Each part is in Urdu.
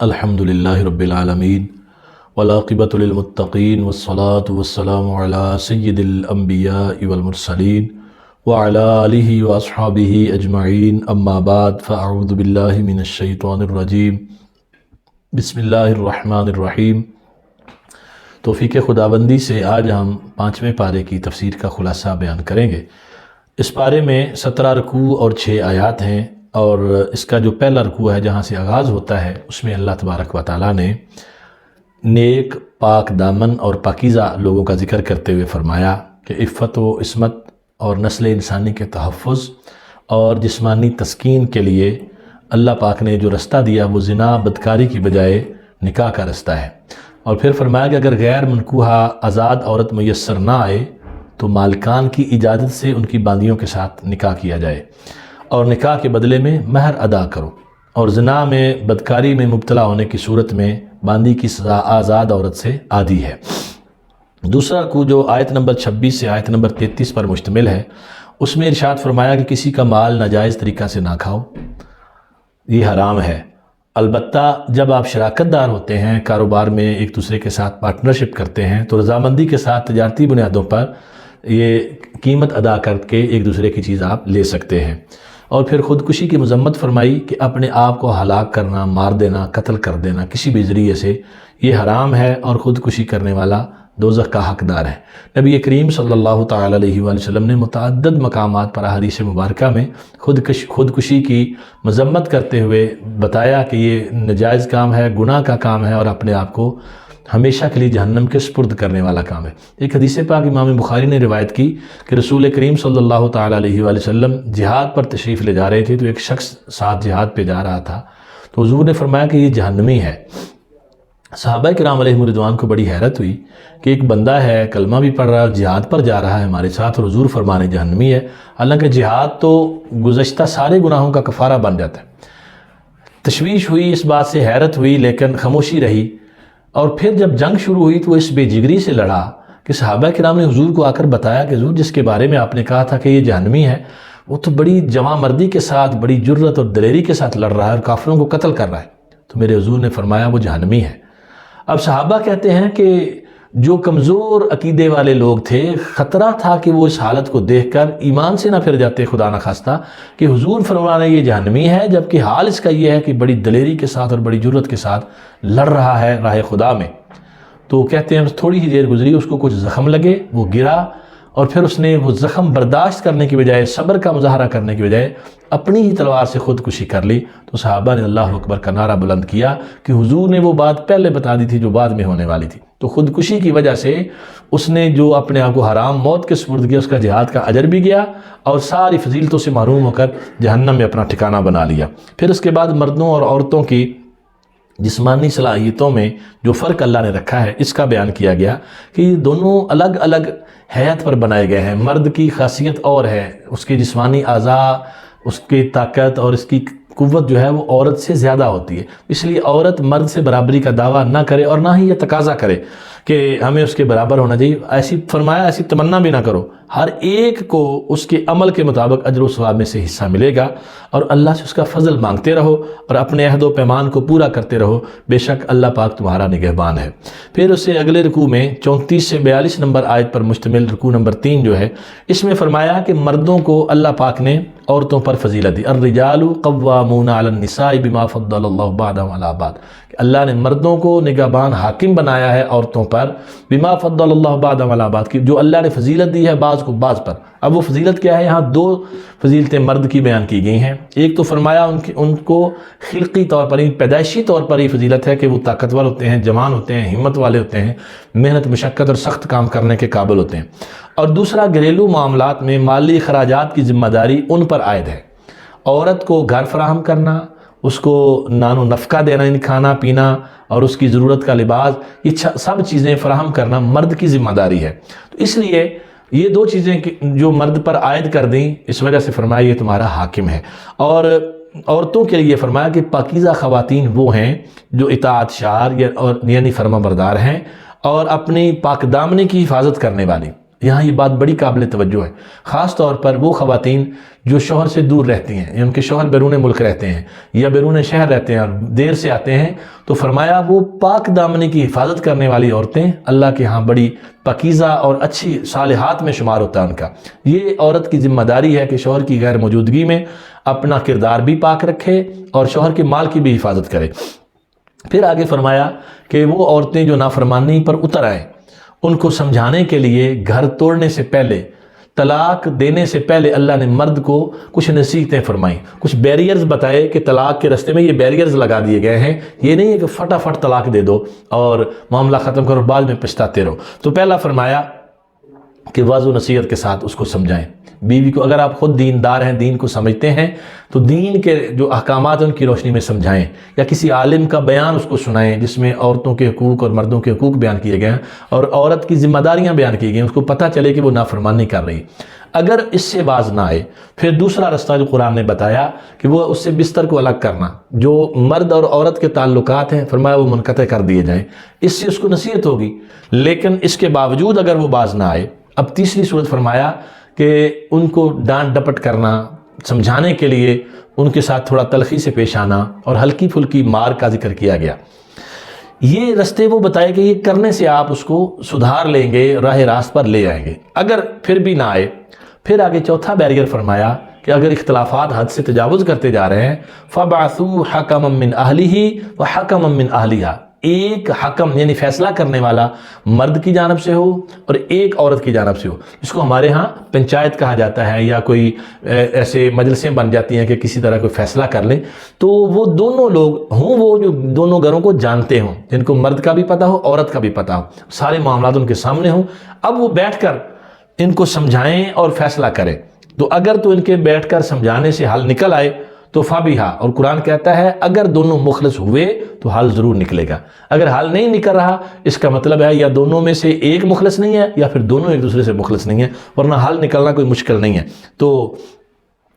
الحمدللہ رب العالمین والعاقبۃ للمتقین والصلاة والسلام علی سید الانبیاء والمرسلین وعلی آلہ واصحابہ اجمعین اما بعد فاعوذ باللہ من الشیطان الرجیم بسم اللہ الرحمن الرحیم۔ توفیق خداوندی سے آج ہم 5ویں پارے کی تفسیر کا خلاصہ بیان کریں گے۔ اس پارے میں 17 رکوع اور 6 آیات ہیں، اور اس کا جو پہلا رکوع ہے جہاں سے آغاز ہوتا ہے اس میں اللہ تبارک و تعالیٰ نے نیک پاک دامن اور پاکیزہ لوگوں کا ذکر کرتے ہوئے فرمایا کہ عفت و عصمت اور نسل انسانی کے تحفظ اور جسمانی تسکین کے لیے اللہ پاک نے جو رستہ دیا وہ زنا بدکاری کی بجائے نکاح کا رستہ ہے، اور پھر فرمایا کہ اگر غیر منکوحہ آزاد عورت میسر نہ آئے تو مالکان کی اجازت سے ان کی باندیوں کے ساتھ نکاح کیا جائے، اور نکاح کے بدلے میں مہر ادا کرو، اور زنا میں بدکاری میں مبتلا ہونے کی صورت میں باندی کی سزا آزاد عورت سے آدھی ہے۔ دوسرا رکوع جو آیت نمبر 26 سے آیت نمبر 33 پر مشتمل ہے، اس میں ارشاد فرمایا کہ کسی کا مال ناجائز طریقہ سے نہ کھاؤ، یہ حرام ہے۔ البتہ جب آپ شراکت دار ہوتے ہیں، کاروبار میں ایک دوسرے کے ساتھ پارٹنرشپ کرتے ہیں، تو رضامندی کے ساتھ تجارتی بنیادوں پر یہ قیمت ادا کر کے ایک دوسرے کی چیز آپ لے سکتے ہیں۔ اور پھر خودکشی کی مذمت فرمائی کہ اپنے آپ کو ہلاک کرنا، مار دینا، قتل کر دینا کسی بھی ذریعے سے یہ حرام ہے، اور خودکشی کرنے والا دوزخ کا حقدار ہے۔ نبی کریم صلی اللہ تعالیٰ علیہ وآلہ وسلم نے متعدد مقامات پر احادیث مبارکہ میں خودکشی کی مذمت کرتے ہوئے بتایا کہ یہ ناجائز کام ہے، گناہ کا کام ہے، اور اپنے آپ کو ہمیشہ کے لیے جہنم کے سپرد کرنے والا کام ہے۔ ایک حدیث پاک امام بخاری نے روایت کی کہ رسول کریم صلی اللہ تعالیٰ علیہ وآلہ وسلم جہاد پر تشریف لے جا رہے تھے، تو ایک شخص ساتھ جہاد پہ جا رہا تھا، تو حضور نے فرمایا کہ یہ جہنمی ہے۔ صحابہ کرام علیہ رضوان کو بڑی حیرت ہوئی کہ ایک بندہ ہے، کلمہ بھی پڑھ رہا ہے، جہاد پر جا رہا ہے ہمارے ساتھ، اور حضور فرمانے جہنمی ہے، حالانکہ جہاد تو گزشتہ سارے گناہوں کا کفارہ بن جاتا ہے۔ تشویش ہوئی، اس بات سے حیرت ہوئی، لیکن خاموشی رہی۔ اور پھر جب جنگ شروع ہوئی تو وہ اس بے جگری سے لڑا کہ صحابہ کرام نے حضور کو آ کر بتایا کہ حضور جس کے بارے میں آپ نے کہا تھا کہ یہ جہنمی ہے، وہ تو بڑی جواں مردی کے ساتھ، بڑی جرت اور دلیری کے ساتھ لڑ رہا ہے اور کافروں کو قتل کر رہا ہے۔ تو میرے حضور نے فرمایا وہ جہنمی ہے۔ اب صحابہ کہتے ہیں کہ جو کمزور عقیدے والے لوگ تھے، خطرہ تھا کہ وہ اس حالت کو دیکھ کر ایمان سے نہ پھر جاتے، خدا نہ خواستہ، کہ حضور فرمانے یہ جہنمی ہے، جبکہ حال اس کا یہ ہے کہ بڑی دلیری کے ساتھ اور بڑی جرت کے ساتھ لڑ رہا ہے راہ خدا میں۔ تو کہتے ہیں تھوڑی ہی دیر گزری، اس کو کچھ زخم لگے، وہ گرا، اور پھر اس نے وہ زخم برداشت کرنے کی بجائے، صبر کا مظاہرہ کرنے کی بجائے اپنی ہی تلوار سے خودکشی کر لی۔ تو صحابہ نے اللہ اکبر کا نعرہ بلند کیا کہ حضور نے وہ بات پہلے بتا دی تھی جو بعد میں ہونے والی تھی۔ تو خودکشی کی وجہ سے اس نے جو اپنے آپ کو حرام موت کے سپرد کیا، اس کا جہاد کا اجر بھی گیا، اور ساری فضیلتوں سے محروم ہو کر جہنم میں اپنا ٹھکانہ بنا لیا۔ پھر اس کے بعد مردوں اور عورتوں کی جسمانی صلاحیتوں میں جو فرق اللہ نے رکھا ہے اس کا بیان کیا گیا کہ یہ دونوں الگ الگ حیت پر بنائے گئے ہیں۔ مرد کی خاصیت اور ہے، اس کے جسمانی اعضاء، اس کی طاقت اور اس کی قوت جو ہے وہ عورت سے زیادہ ہوتی ہے، اس لیے عورت مرد سے برابری کا دعویٰ نہ کرے، اور نہ ہی یہ تقاضا کرے کہ ہمیں اس کے برابر ہونا چاہیے۔ ایسی فرمایا ایسی تمنا بھی نہ کرو، ہر ایک کو اس کے عمل کے مطابق اجر و ثواب میں سے حصہ ملے گا، اور اللہ سے اس کا فضل مانگتے رہو اور اپنے عہد و پیمان کو پورا کرتے رہو، بے شک اللہ پاک تمہارا نگہبان ہے۔ پھر اس سے اگلے رکوع میں 34 سے 42 نمبر آیت پر مشتمل رکوع نمبر 3 جو ہے، اس میں فرمایا کہ مردوں کو اللہ پاک نے عورتوں پر فضیلت دی۔ الرجال قوامون علی النساء بما فضل اللہ بعضهم علی بعض، کہ اللہ نے مردوں کو نگہبان حاکم بنایا ہے عورتوں پر، بما فضل اللہ بعضهم علی بعض، کہ جو اللہ نے فضیلت دی ہے بعض کو بعض پر۔ اب وہ فضیلت کیا ہے؟ یہاں 2 فضیلتیں مرد کی بیان کی گئی ہیں۔ ایک تو فرمایا ان کو خلقی طور پر، پیدائشی طور پر یہ فضیلت ہے کہ وہ طاقتور ہوتے ہیں، جوان ہوتے ہیں، ہمت والے ہوتے ہیں، محنت مشقت اور سخت کام کرنے کے قابل ہوتے ہیں۔ اور دوسرا گھریلو معاملات میں مالی اخراجات کی ذمہ داری ان پر عائد ہے۔ عورت کو گھر فراہم کرنا، اس کو نان و نفقہ دینا، یعنی کھانا پینا اور اس کی ضرورت کا لباس، یہ سب چیزیں فراہم کرنا مرد کی ذمہ داری ہے۔ تو اس لیے یہ 2 چیزیں جو مرد پر عائد کر دیں، اس وجہ سے فرمایا یہ تمہارا حاکم ہے۔ اور عورتوں کے لیے فرمایا کہ پاکیزہ خواتین وہ ہیں جو اطاعت شار یعنی فرما بردار ہیں، اور اپنی پاک دامنی کی حفاظت کرنے والی، یہاں یہ بات بڑی قابل توجہ ہے، خاص طور پر وہ خواتین جو شوہر سے دور رہتی ہیں، ان کے شوہر بیرون ملک رہتے ہیں یا بیرون شہر رہتے ہیں اور دیر سے آتے ہیں، تو فرمایا وہ پاک دامنی کی حفاظت کرنے والی عورتیں اللہ کے ہاں بڑی پاکیزہ اور اچھی صالحات میں شمار ہوتا ہے ان کا۔ یہ عورت کی ذمہ داری ہے کہ شوہر کی غیر موجودگی میں اپنا کردار بھی پاک رکھے اور شوہر کے مال کی بھی حفاظت کرے۔ پھر آگے فرمایا کہ وہ عورتیں جو نافرمانی پر اتر آئیں، ان کو سمجھانے کے لیے گھر توڑنے سے پہلے، طلاق دینے سے پہلے اللہ نے مرد کو کچھ نصیحتیں فرمائیں، کچھ بیریئرز بتائے کہ طلاق کے راستے میں یہ بیریئرز لگا دیے گئے ہیں، یہ نہیں ہے کہ فٹافٹ طلاق دے دو اور معاملہ ختم کرو بعد میں پچھتاتے رہو۔ تو پہلا فرمایا کہ واضح نصیحت کے ساتھ اس کو سمجھائیں۔ بیوی کو اگر آپ خود دیندار ہیں، دین کو سمجھتے ہیں، تو دین کے جو احکامات ہیں ان کی روشنی میں سمجھائیں، یا کسی عالم کا بیان اس کو سنائیں جس میں عورتوں کے حقوق اور مردوں کے حقوق بیان کیے گئے ہیں اور عورت کی ذمہ داریاں بیان کی گئی ہیں، اس کو پتہ چلے کہ وہ نافرمانی کر رہی۔ اگر اس سے باز نہ آئے، پھر دوسرا رستہ جو قرآن نے بتایا کہ وہ اس سے بستر کو الگ کرنا، جو مرد اور عورت کے تعلقات ہیں فرمایا وہ منقطع کر دیے جائیں، اس سے اس کو نصیحت ہوگی۔ لیکن اس کے باوجود اگر وہ باز نہ آئے، اب تیسری صورت فرمایا کہ ان کو ڈانٹ ڈپٹ کرنا، سمجھانے کے لیے ان کے ساتھ تھوڑا تلخی سے پیش آنا اور ہلکی پھلکی مار کا ذکر کیا گیا۔ یہ رستے وہ بتائے کہ یہ کرنے سے آپ اس کو سدھار لیں گے، راہ راست پر لے آئیں گے۔ اگر پھر بھی نہ آئے، پھر آگے چوتھا بیریئر فرمایا کہ اگر اختلافات حد سے تجاوز کرتے جا رہے ہیں فَبَعَثُوا حَكَمًا مِّنْ أَهْلِهِ وَحَكَمًا مِّنْ أَهْلِهَا، ایک حکم یعنی فیصلہ کرنے والا مرد کی جانب سے ہو اور ایک عورت کی جانب سے ہو، جس کو ہمارے ہاں پنچایت کہا جاتا ہے، یا کوئی ایسے مجلسیں بن جاتی ہیں کہ کسی طرح کوئی فیصلہ کر لیں، تو وہ دونوں لوگ ہوں، وہ جو دونوں گھروں کو جانتے ہوں، جن کو مرد کا بھی پتہ ہو عورت کا بھی پتہ ہو، سارے معاملات ان کے سامنے ہوں، اب وہ بیٹھ کر ان کو سمجھائیں اور فیصلہ کریں۔ تو اگر تو ان کے بیٹھ کر سمجھانے سے حل نکل آئے تو فابیہا، اور قرآن کہتا ہے اگر دونوں مخلص ہوئے تو حل ضرور نکلے گا۔ اگر حل نہیں نکل رہا، اس کا مطلب ہے یا دونوں میں سے ایک مخلص نہیں ہے یا پھر دونوں ایک دوسرے سے مخلص نہیں ہے، ورنہ حل نکلنا کوئی مشکل نہیں ہے۔ تو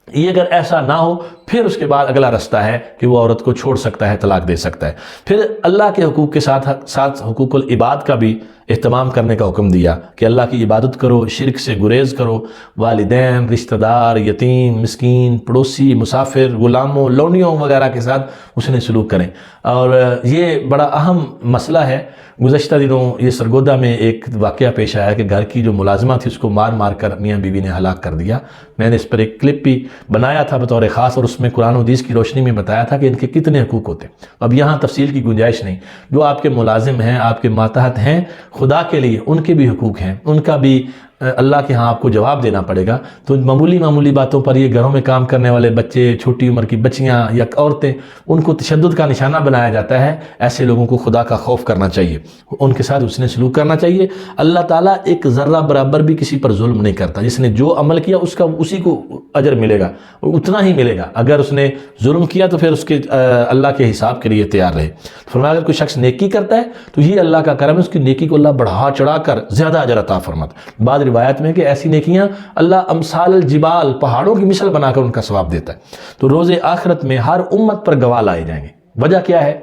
یہ اگر ایسا نہ ہو، پھر اس کے بعد اگلا رستہ ہے کہ وہ عورت کو چھوڑ سکتا ہے، طلاق دے سکتا ہے۔ پھر اللہ کے حقوق کے ساتھ حقوق العباد کا بھی اہتمام کرنے کا حکم دیا کہ اللہ کی عبادت کرو، شرک سے گریز کرو، والدین، رشتہ دار، یتیم، مسکین، پڑوسی، مسافر، غلاموں، لونڈیوں وغیرہ کے ساتھ اس نے سلوک کریں۔ اور یہ بڑا اہم مسئلہ ہے۔ گزشتہ دنوں یہ سرگودا میں ایک واقعہ پیش آیا کہ گھر کی جو ملازمہ تھی اس کو مار مار کر میاں بیوی نے ہلاک کر دیا۔ میں نے اس پر ایک کلپ بھی بنایا تھا بطور خاص، اور اس میں قرآن و حدیث کی روشنی میں بتایا تھا کہ ان کے کتنے حقوق ہوتے ہیں۔ اب یہاں تفصیل کی گنجائش نہیں، جو آپ کے ملازم ہیں، آپ کے ماتحت ہیں، خدا کے لیے ان کے بھی حقوق ہیں، ان کا بھی اللہ کے ہاں آپ کو جواب دینا پڑے گا۔ تو معمولی باتوں پر یہ گھروں میں کام کرنے والے بچے، چھوٹی عمر کی بچیاں یا عورتیں، ان کو تشدد کا نشانہ بنایا جاتا ہے۔ ایسے لوگوں کو خدا کا خوف کرنا چاہیے، ان کے ساتھ اس نے سلوک کرنا چاہیے۔ اللہ تعالیٰ ایک ذرہ برابر بھی کسی پر ظلم نہیں کرتا، جس نے جو عمل کیا اس کا اسی کو اجر ملے گا، اتنا ہی ملے گا۔ اگر اس نے ظلم کیا تو پھر اس کے اللہ کے حساب کے لیے تیار رہے۔ فرمایا اگر کوئی شخص نیکی کرتا ہے تو یہ اللہ کا کرم ہے، اس کی نیکی کو اللہ بڑھا چڑھا کر زیادہ اجر عطا فرماتا۔ بعض روایت میں کہ ایسی نیکیاں اللہ امثال الجبال، پہاڑوں کی مثل بنا کر ان کا ثواب دیتا ہے۔ تو روز آخرت میں ہر امت پر گواہ لائے جائیں گے۔ وجہ کیا ہے؟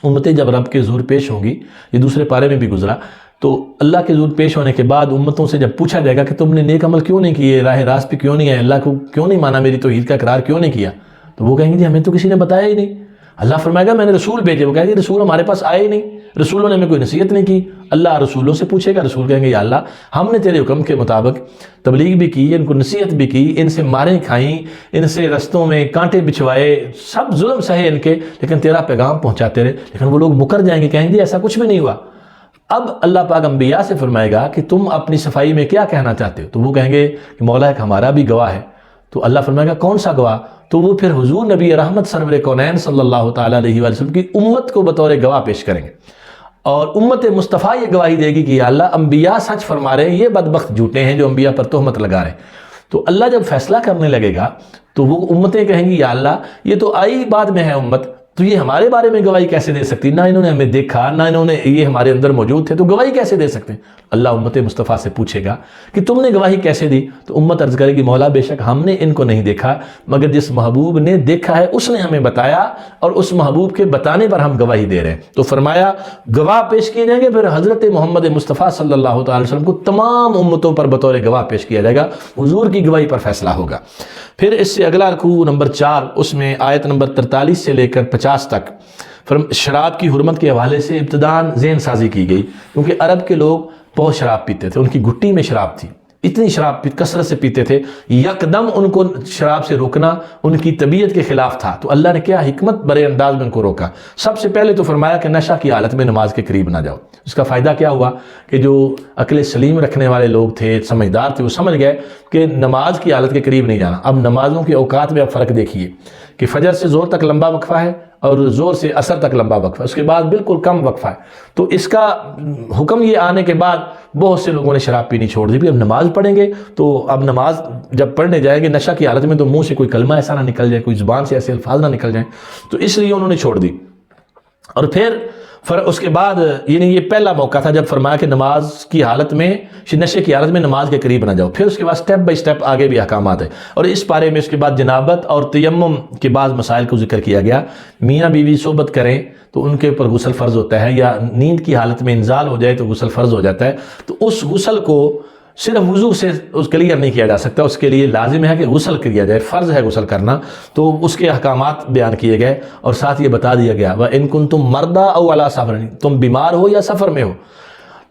امتیں جب رب کے حضور پیش ہوں گی، یہ دوسرے پارے میں بھی گزرا، تو اللہ کے حضور پیش ہونے کے بعد امتوں سے جب پوچھا جائے گا کہ تم نے نیک عمل کیوں نہیں کیے، راہ راست پہ کیوں نہیں آئے، اللہ کو کیوں نہیں مانا، میری توحید کا اقرار کیوں نہیں کیا، تو وہ کہیں گے جی ہمیں تو کسی نے بتایا ہی نہیں۔ اللہ فرمائے گا میں نے رسول بھیجے، وہ کہیں گے رسول ہمارے پاس آئے ہی نہیں، رسولوں نے ہمیں کوئی نصیحت نہیں کی۔ اللہ رسولوں سے پوچھے گا، رسول کہیں گے یا اللہ ہم نے تیرے حکم کے مطابق تبلیغ بھی کی، ان کو نصیحت بھی کی، ان سے ماریں کھائیں، ان سے رستوں میں کانٹے بچھوائے، سب ظلم سہے ان کے، لیکن تیرا پیغام پہنچاتے رہے، لیکن وہ لوگ مکر جائیں گے، کہیں گے ایسا کچھ بھی نہیں ہوا۔ اب اللہ پاک انبیاء سے فرمائے گا کہ تم اپنی صفائی میں کیا کہنا چاہتے ہو، تو وہ کہیں گے کہ مولا ایک ہمارا بھی گواہ ہے۔ تو اللہ فرمائے گا کون سا گواہ؟ تو وہ پھر حضور نبی رحمت سرور کونین صلی اللہ تعالیٰ علیہ وآلہ وسلم کی امت کو بطور گواہ پیش کریں گے، اور امت مصطفیٰ یہ گواہی دے گی کہ یا اللہ انبیاء سچ فرما رہے ہیں، یہ بدبخت جھوٹے ہیں جو انبیاء پر تہمت لگا رہے ہیں۔ تو اللہ جب فیصلہ کرنے لگے گا تو وہ امتیں کہیں گی یا اللہ یہ تو آئی بعد میں ہے امت، تو یہ ہمارے بارے میں گواہی کیسے دے سکتی؟ نہ انہوں نے ہمیں دیکھا، نہ انہوں نے یہ ہمارے اندر موجود تھے، تو گواہی کیسے دے سکتے ہیں؟ اللہ امت مصطفیٰ سے پوچھے گا کہ تم نے گواہی کیسے دی؟ تو امت عرض کرے گی مولا بے شک ہم نے ان کو نہیں دیکھا، مگر جس محبوب نے دیکھا ہے اس نے ہمیں بتایا، اور اس محبوب کے بتانے پر ہم گواہی دے رہے ہیں۔ تو فرمایا گواہ پیش کیے جائیں گے، پھر حضرت محمد مصطفیٰ صلی اللہ تعالی وسلم کو تمام امتوں پر بطور گواہ پیش کیا جائے گا، حضور کی گواہی پر فیصلہ ہوگا۔ پھر اس سے اگلا رکوع نمبر 4، اس میں آیت نمبر 43 سے لے کر 50 تک شراب کی حرمت کے حوالے سے ابتداً ذہن سازی کی گئی، کیونکہ عرب کے لوگ بہت شراب پیتے تھے، ان کی گھٹی میں شراب تھی، اتنی شراب کثرت سے پیتے تھے، یکدم ان کو شراب سے روکنا ان کی طبیعت کے خلاف تھا۔ تو اللہ نے کیا حکمت برے انداز میں ان کو روکا؟ سب سے پہلے تو فرمایا کہ نشہ کی حالت میں نماز کے قریب نہ جاؤ۔ اس کا فائدہ کیا ہوا کہ جو عقل سلیم رکھنے والے لوگ تھے، سمجھدار تھے، وہ سمجھ گئے کہ نماز کی حالت کے قریب نہیں جانا۔ اب نمازوں کے اوقات میں اب فرق دیکھیے کہ فجر سے زور تک لمبا وقفہ ہے اور زور سے عصر تک لمبا وقفہ ہے، اس کے بعد بالکل کم وقفہ ہے۔ تو اس کا حکم یہ آنے کے بعد بہت سے لوگوں نے شراب پینی چھوڑ دی، بھی اب نماز پڑھیں گے تو اب نماز جب پڑھنے جائیں گے نشہ کی حالت میں تو منہ سے کوئی کلمہ ایسا نہ نکل جائے، کوئی زبان سے ایسے الفاظ نہ نکل جائیں، تو اس لیے انہوں نے چھوڑ دی۔ اور پھر اس کے بعد یعنی یہ پہلا موقع تھا جب فرمایا کہ نماز کی حالت میں، نشے کی حالت میں نماز کے قریب نہ جاؤ۔ پھر اس کے بعد سٹیپ بائی سٹیپ آگے بھی احکامات ہیں، اور اس بارے میں اس کے بعد جنابت اور تیمم کے بعض مسائل کو ذکر کیا گیا۔ میاں بیوی صحبت کریں تو ان کے اوپر غسل فرض ہوتا ہے، یا نیند کی حالت میں انزال ہو جائے تو غسل فرض ہو جاتا ہے۔ تو اس غسل کو صرف وضو سے کلیئر نہیں کیا جا سکتا، اس کے لیے لازم ہے کہ غسل کیا جائے، فرض ہے غسل کرنا۔ تو اس کے احکامات بیان کیے گئے، اور ساتھ یہ بتا دیا گیا وَإِن كُنتُم مَرْضَىٰ أَوْ عَلَىٰ سَفَرٍ، تم بیمار ہو یا سفر میں ہو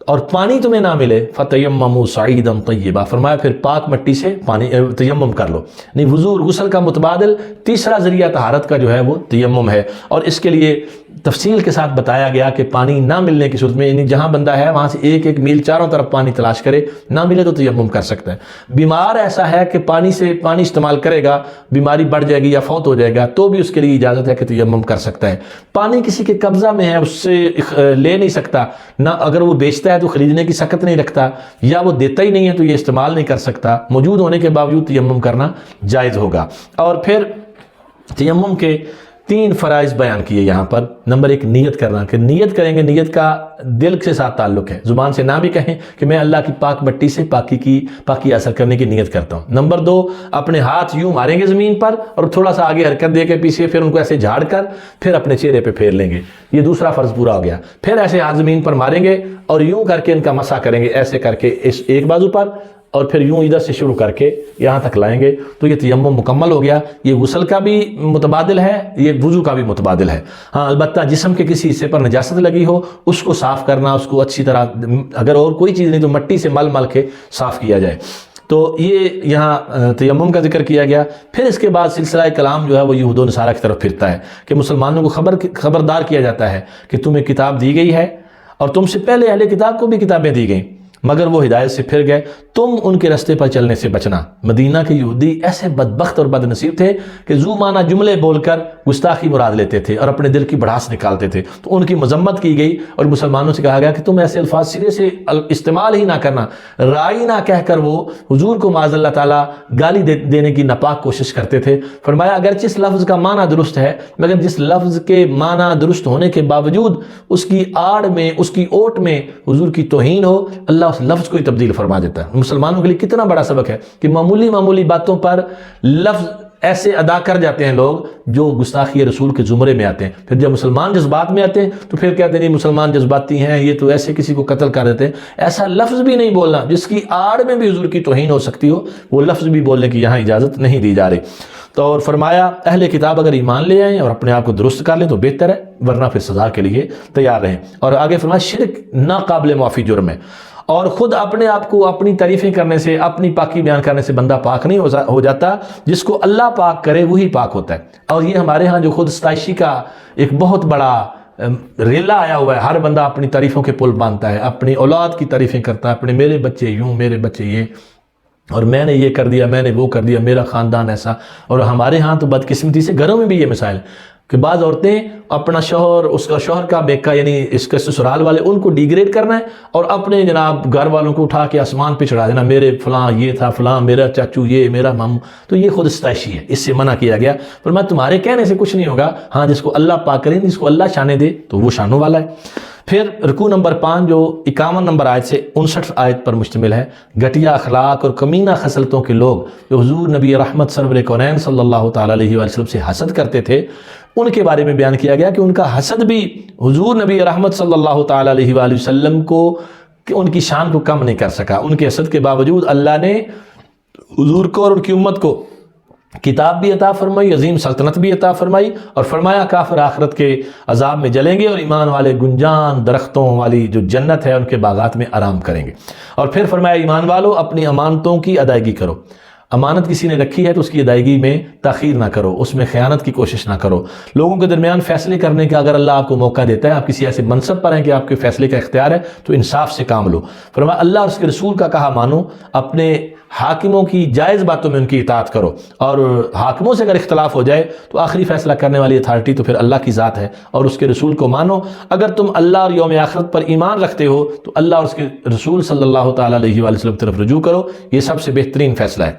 اور پانی تمہیں نہ ملے، فَتَيَمَّمُوا صَعِيدًا طَيِّبًا، فرمایا پھر پاک مٹی سے پانی تیمم کر لو۔ نہیں، وضو اور غسل کا متبادل تیسرا ذریعہ طہارت کا جو ہے وہ تیمم ہے، اور اس کے لیے تفصیل کے ساتھ بتایا گیا کہ پانی نہ ملنے کی صورت میں، یعنی جہاں بندہ ہے وہاں سے ایک ایک میل چاروں طرف پانی تلاش کرے، نہ ملے تو تیمم کر سکتا ہے۔ بیمار ایسا ہے کہ پانی استعمال کرے گا، بیماری بڑھ جائے گی یا فوت ہو جائے گا، تو بھی اس کے لیے اجازت ہے کہ تیمم کر سکتا ہے۔ پانی کسی کے قبضہ میں ہے، اس سے لے نہیں سکتا، نہ اگر وہ بیچتا ہے تو خریدنے کی سخت نہیں رکھتا، یا وہ دیتا ہی نہیں ہے تو یہ استعمال نہیں کر سکتا، موجود ہونے کے باوجود تیمم کرنا جائز ہوگا۔ اور پھر تیمم کے 3 فرائض بیان کیے یہاں پر۔ نمبر 1 نیت کرنا، کہ نیت کریں گے، نیت کا دل کے ساتھ تعلق ہے، زبان سے نہ بھی کہیں کہ میں اللہ کی پاک مٹی سے پاکی حاصل کرنے کی نیت کرتا ہوں۔ نمبر 2 اپنے ہاتھ یوں ماریں گے زمین پر اور تھوڑا سا آگے حرکت دے کے پیچھے، پھر ان کو ایسے جھاڑ کر پھر اپنے چہرے پہ پھیر لیں گے، یہ دوسرا فرض پورا ہو گیا۔ پھر ایسے ہاتھ زمین پر ماریں گے اور یوں کر کے ان کا مسح کریں گے، ایسے کر کے اس ایک بازو پر، اور پھر یوں ادھر سے شروع کر کے یہاں تک لائیں گے، تو یہ تیمم مکمل ہو گیا۔ یہ غسل کا بھی متبادل ہے، یہ وضو کا بھی متبادل ہے۔ ہاں البتہ جسم کے کسی حصے پر نجاست لگی ہو اس کو صاف کرنا، اس کو اچھی طرح، اگر اور کوئی چیز نہیں تو مٹی سے مل کے صاف کیا جائے۔ تو یہ یہاں تیمم کا ذکر کیا گیا۔ پھر اس کے بعد سلسلہ کلام جو ہے وہ یہود و نصارہ کی طرف پھرتا ہے کہ مسلمانوں کو خبردار کیا جاتا ہے کہ تمہیں کتاب دی گئی ہے، اور تم سے پہلے اہل کتاب کو بھی کتابیں دی گئیں، مگر وہ ہدایت سے پھر گئے، تم ان کے رستے پر چلنے سے بچنا۔ مدینہ کے یہودی ایسے بدبخت اور بد نصیب تھے کہ ذو معنی جملے بول کر گستاخی مراد لیتے تھے اور اپنے دل کی بڑھاس نکالتے تھے، تو ان کی مذمت کی گئی اور مسلمانوں سے کہا گیا کہ تم ایسے الفاظ سرے سے استعمال ہی نہ کرنا۔ رائی نہ کہہ کر وہ حضور کو معاذ اللہ تعالیٰ گالی دینے کی ناپاک کوشش کرتے تھے۔ فرمایا اگرچہ اس لفظ کا معنی درست ہے، مگر جس لفظ کے معنی درست ہونے کے باوجود اس کی آڑ میں، اس کی اوٹ میں حضور کی توہین ہو، اللہ اس لفظ کو ہی تبدیل فرما دیتا ہے۔ مسلمانوں کے لیے کتنا بڑا سبق ہے کہ معمولی باتوں پر لفظ ایسے ادا کر جاتے ہیں لوگ جو گستاخی رسول کے زمرے میں آتے ہیں، پھر جب مسلمان جذبات میں آتے ہیں تو پھر کہتے ہیں نہیں مسلمان جذباتی ہیں، یہ تو ایسے کسی کو قتل کر دیتے ہیں۔ ایسا لفظ بھی نہیں بولنا جس کی آڑ میں بھی حضور کی توہین ہو سکتی ہو، وہ لفظ بھی بولنے کی یہاں اجازت نہیں دی جا رہی۔ تو اور فرمایا اہل کتاب اگر ایمان لے آئیں اور اپنے آپ کو درست کر لیں تو بہتر ہے، ورنہ پھر سزا کے لیے تیار رہیں۔ اور آگے فرمایا شرک ناقابل معافی جرم ہے، اور خود اپنے آپ کو اپنی تعریفیں کرنے سے، اپنی پاکی بیان کرنے سے بندہ پاک نہیں ہو جاتا، جس کو اللہ پاک کرے وہی پاک ہوتا ہے۔ اور یہ ہمارے ہاں جو خود ستائشی کا ایک بہت بڑا ریلا آیا ہوا ہے، ہر بندہ اپنی تعریفوں کے پل باندھتا ہے، اپنی اولاد کی تعریفیں کرتا ہے، اپنے میرے بچے یوں، میرے بچے یہ، اور میں نے یہ کر دیا، میں نے وہ کر دیا، میرا خاندان ایسا۔ اور ہمارے ہاں تو بدقسمتی سے گھروں میں بھی یہ مسائل، کہ بعض عورتیں اپنا شوہر، اس کا شوہر کا بیکا یعنی اس کے سسرال والے، ان کو ڈیگریڈ کرنا ہے اور اپنے جناب گھر والوں کو اٹھا کے آسمان پہ چڑھا دینا، میرے فلاں یہ تھا، فلاں میرا چاچو یہ، میرا ماموں. تو یہ خود استائشی ہے، اس سے منع کیا گیا. فرمایا تمہارے کہنے سے کچھ نہیں ہوگا، ہاں جس کو اللہ پاک کریں، جس کو اللہ شانے دے تو وہ شانوں والا ہے. پھر رکوع نمبر 5 جو 51 نمبر آیت سے 59 آیت پر مشتمل ہے، گھٹیا اخلاق اور کمینہ خصلتوں کے لوگ جو حضور نبی رحمت سرور کونین صلی اللہ تعالیٰ علیہ وآلہ وسلم سے حسد کرتے تھے، ان کے بارے میں بیان کیا گیا کہ ان کا حسد بھی حضور نبی رحمت صلی اللہ تعالیٰ علیہ وآلہ وسلم کو، کہ ان کی شان کو کم نہیں کر سکا. ان کے حسد کے باوجود اللہ نے حضور کو اور ان کی امت کو کتاب بھی عطا فرمائی، عظیم سلطنت بھی عطا فرمائی، اور فرمایا کافر آخرت کے عذاب میں جلیں گے اور ایمان والے گنجان درختوں والی جو جنت ہے ان کے باغات میں آرام کریں گے. اور پھر فرمایا ایمان والو اپنی امانتوں کی ادائیگی کرو. امانت کسی نے رکھی ہے تو اس کی ادائیگی میں تاخیر نہ کرو، اس میں خیانت کی کوشش نہ کرو. لوگوں کے درمیان فیصلے کرنے کا اگر اللہ آپ کو موقع دیتا ہے، آپ کسی ایسے منصب پر ہیں کہ آپ کے فیصلے کا اختیار ہے، تو انصاف سے کام لو. فرمایا اللہ اور اس کے رسول کا کہا مانو، اپنے حاکموں کی جائز باتوں میں ان کی اطاعت کرو، اور حاکموں سے اگر اختلاف ہو جائے تو آخری فیصلہ کرنے والی اتھارٹی تو پھر اللہ کی ذات ہے، اور اس کے رسول کو مانو. اگر تم اللہ اور یوم آخرت پر ایمان رکھتے ہو تو اللہ اور اس کے رسول صلی اللہ تعالیٰ علیہ وآلہ وسلم کی طرف رجوع کرو، یہ سب سے بہترین فیصلہ ہے.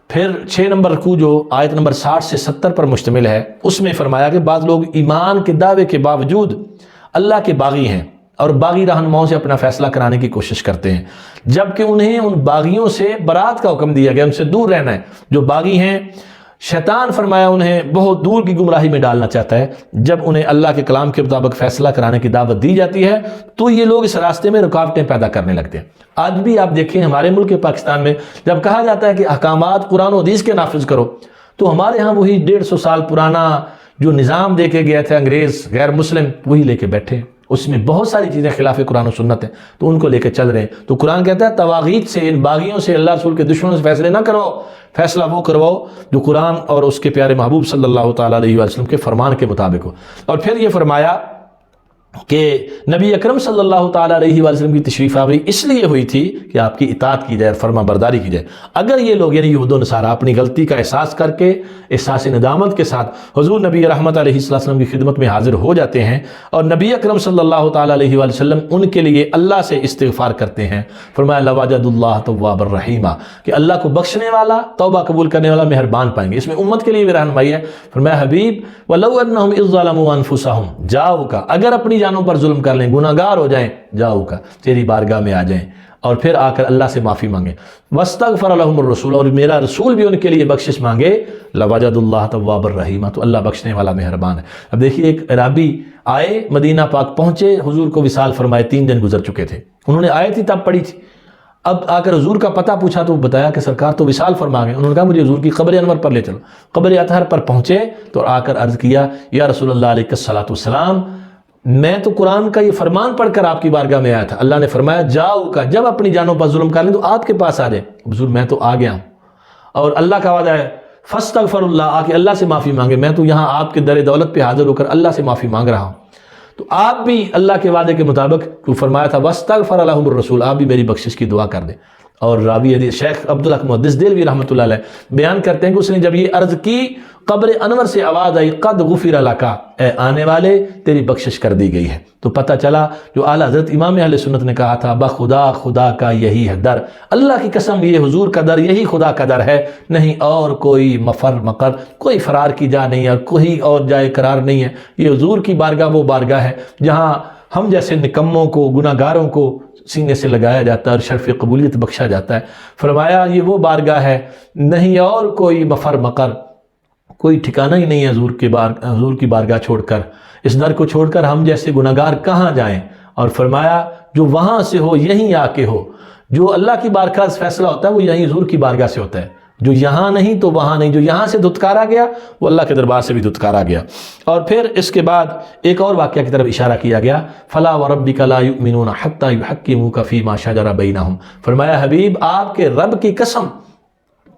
پھر 6 نمبر رکوع جو آیت نمبر 60 سے 70 پر مشتمل ہے، اس میں فرمایا کہ بعض لوگ ایمان کے دعوے کے باوجود اللہ کے باغی ہیں اور باغی رہنماؤں سے اپنا فیصلہ کرانے کی کوشش کرتے ہیں، جبکہ انہیں ان باغیوں سے برات کا حکم دیا گیا، ان سے دور رہنا ہے. جو باغی ہیں شیطان فرمایا انہیں بہت دور کی گمراہی میں ڈالنا چاہتا ہے. جب انہیں اللہ کے کلام کے مطابق فیصلہ کرانے کی دعوت دی جاتی ہے تو یہ لوگ اس راستے میں رکاوٹیں پیدا کرنے لگتے ہیں. آج بھی آپ دیکھیں ہمارے ملک پاکستان میں جب کہا جاتا ہے کہ احکامات قرآن و حدیث کے نافذ کرو، تو ہمارے ہاں وہی 150 سال پرانا جو نظام دے کے گئے تھے انگریز غیر مسلم، وہی لے کے بیٹھے ہیں. اس میں بہت ساری چیزیں خلاف قرآن و سنت ہیں تو ان کو لے کے چل رہے ہیں. تو قرآن کہتا ہے تواغیت سے، ان باغیوں سے، اللہ رسول کے دشمنوں سے فیصلے نہ کرواؤ، فیصلہ وہ کرواؤ جو قرآن اور اس کے پیارے محبوب صلی اللہ تعالیٰ علیہ وسلم کے فرمان کے مطابق ہو. اور پھر یہ فرمایا کہ نبی اکرم صلی اللہ تعالیٰ علیہ وآلہ وسلم کی تشریف آوری اس لیے ہوئی تھی کہ آپ کی اطاعت کی جائے، فرما برداری کی جائے. اگر یہ لوگ یعنی یہود و نصارہ اپنی غلطی کا احساس کر کے احساس ندامت کے ساتھ حضور نبی رحمت علیہ السلام کی خدمت میں حاضر ہو جاتے ہیں اور نبی اکرم صلی اللہ تعالیٰ علیہ وآلہ وسلم ان کے لیے اللہ سے استغفار کرتے ہیں، فرمایا لوجد اللہ تواب الرحیم، کہ اللہ کو بخشنے والا، توبہ قبول کرنے والا، مہربان پائیں گے. اس میں امت کے لیے بھی رہنمائی ہے. فرمایا حبیب ولو انہم اذ ظلموا انفسہم جاؤک، اگر اپنی جانوں پر ظلم کر لیں، گناہگار ہو جائیں، جاؤ کا تیری بارگاہ میں آ جائیں اور پھر آ کر اللہ سے معافی مانگیں. واستغفر لهم الرسول، اور میرا رسول بھی ان کے لیے بخشش مانگے، لوجد اللہ تواب الرحیم، تو اللہ بخشنے والا مہربان ہے. اب دیکھیے ایک عرابی آئے، مدینہ پاک پہنچے، حضور کو وصال فرمائے، 3 دن گزر چکے تھے، انہوں نے آیت ہی تب پڑھی تھی. اب آ کر حضور کا پتہ پوچھا تو بتایا کہ سرکار تو وصال فرما گئے. انہوں نے کہا مجھے حضور کی قبر انور پر لے چلو. قبر اطہر پر پہنچے تو آ کر عرض کیا یا رسول اللہ علیہ الصلوۃ والسلام، میں تو قرآن کا یہ فرمان پڑھ کر آپ کی بارگاہ میں آیا تھا، اللہ نے فرمایا جاؤ کا، جب اپنی جانوں پر ظلم کر لیں تو آپ کے پاس آ جائیں. حضور میں تو آ گیا ہوں، اور اللہ کا وعدہ ہے فاستغفر اللہ، آ کے اللہ سے معافی مانگے، میں تو یہاں آپ کے در دولت پہ حاضر ہو کر اللہ سے معافی مانگ رہا ہوں. تو آپ بھی اللہ کے وعدے کے مطابق تو فرمایا تھا واستغفر لهم الرسول، آپ بھی میری بخشش کی دعا کر دیں. اور راوی حدیث شیخ عبدالحق محدث دہلوی رحمۃ اللہ علیہ بیان کرتے ہیں کہ اس نے جب یہ عرض کی، قبر انور سے آواز آئی قد غفر لک، اے آنے والے تیری بخشش کر دی گئی ہے. تو پتہ چلا جو اعلیٰ حضرت امام اہل سنت نے کہا تھا بخدا خدا کا یہی ہے در، اللہ کی قسم یہ حضور کا در یہی خدا کا در ہے، نہیں اور کوئی مفر مقر، کوئی فرار کی جا نہیں ہے اور کوئی اور جائے قرار نہیں ہے. یہ حضور کی بارگاہ وہ بارگاہ ہے جہاں ہم جیسے نکموں کو، گناہ گاروں کو سینے سے لگایا جاتا ہے اور شرف قبولیت بخشا جاتا ہے. فرمایا یہ وہ بارگاہ ہے، نہیں اور کوئی مفر مقر، کوئی ٹھکانہ ہی نہیں ہے حضور کی بارگاہ چھوڑ کر، اس در کو چھوڑ کر ہم جیسے گناہگار کہاں جائیں. اور فرمایا جو وہاں سے ہو یہیں آ کے ہو، جو اللہ کی بارگاہ سے فیصلہ ہوتا ہے وہ یہیں حضور کی بارگاہ سے ہوتا ہے، جو یہاں نہیں تو وہاں نہیں، جو یہاں سے دھتکارا گیا وہ اللہ کے دربار سے بھی دھتکارا گیا. اور پھر اس کے بعد ایک اور واقعہ کی طرف اشارہ کیا گیا، فلا وربک لا یؤمنون حتی یحکموک فیما شجر بینہم، فرمایا حبیب آپ کے رب کی قسم